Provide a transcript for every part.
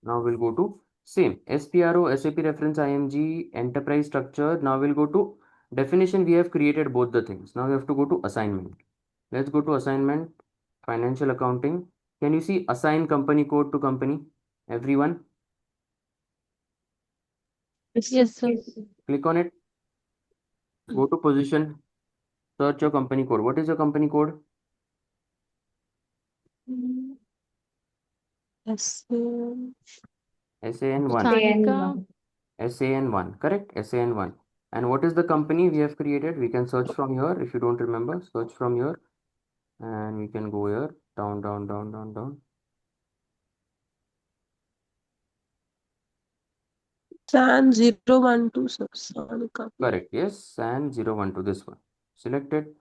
Now we'll go to same SPRO, SAP reference IMG, enterprise structure. Now we'll go to definition. We have created both the things. Now we have to go to assignment. Let's go to assignment, financial accounting. Can you see assign company code to company? Everyone, Yes, sir. click on it. Go to position, search your company code. What is your company code? SAN1. Sanika. SAN1, correct? SAN1. And what is the company we have created? We can search from here. If you don't remember, search from here. And we can go here, down, down, down, down, down. SAN 012, sir. Sanika. Correct, yes, SAN 012, this one. Select it,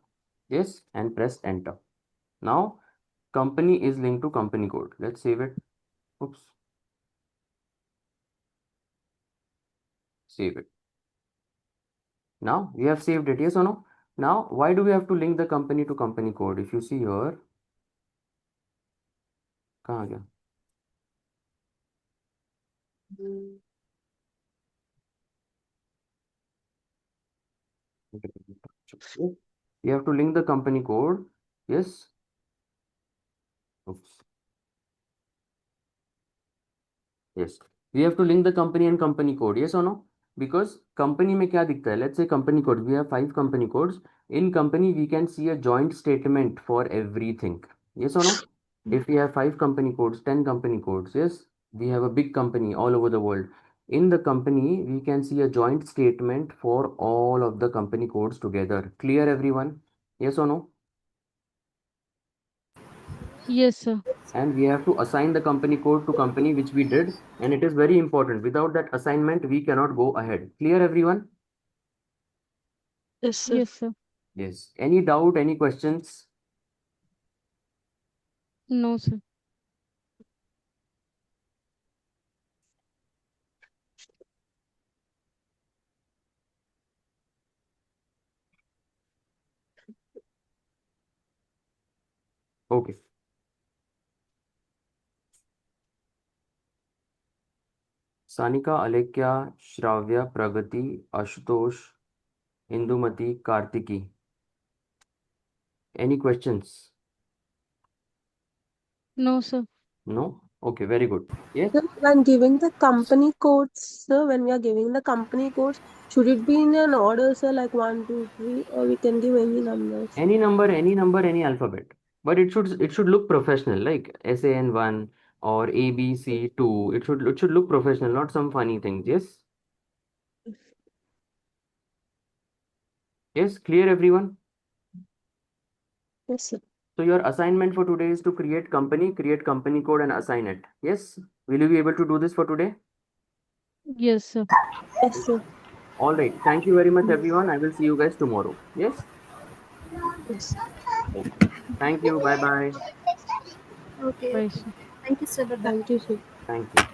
yes, and press enter. Now, company is linked to company code. Let's save it. Oops. Save it. Now, we have saved it, yes or no? Now, why do we have to link the company to company code? If you see here, कहाँ गया? You have to link the company code. Yes. Oops. Yes. We have to link the company and company code. Yes or no? Because company में क्या दिखता है? Let's say company code. We have 5 company codes. In company, we can see a joint statement for everything. Yes or no? If we have 5 company codes, 10 company codes, yes, we have a big company all over the world. In the company, we can see a joint statement for all of the company codes together. Clear, everyone? Yes or no? Yes, sir. And we have to assign the company code to company, which we did, and it is very important. Without that assignment, we cannot go ahead. Clear, everyone? Yes, sir. Yes, sir. Yes. Any doubt, any questions? No, sir. Okay. Sanika, Alekya, Shravya, Pragati, Ashutosh, Indumati, Kartiki. Any questions? No, sir. No? Okay, very good. Yes. Sir, when giving the company codes, sir, when we are giving the company codes, should it be in an order, sir, like 1, 2, 3, or we can give any numbers? Any number, any alphabet. But it should look professional, like SAN1 or ABC2. It should look professional, not some funny things. Yes? Yes, clear, everyone? Yes, sir. So your assignment for today is to create company code and assign it. Yes? Will you be able to do this for today? Yes, sir. Yes, sir. All right. Thank you very much, everyone. I will see you guys tomorrow. Yes? Yes. Okay. Thank you. Bye bye. Okay. Bye, sir. Thank you, sir. Bye-bye. Thank you, sir. Thank you.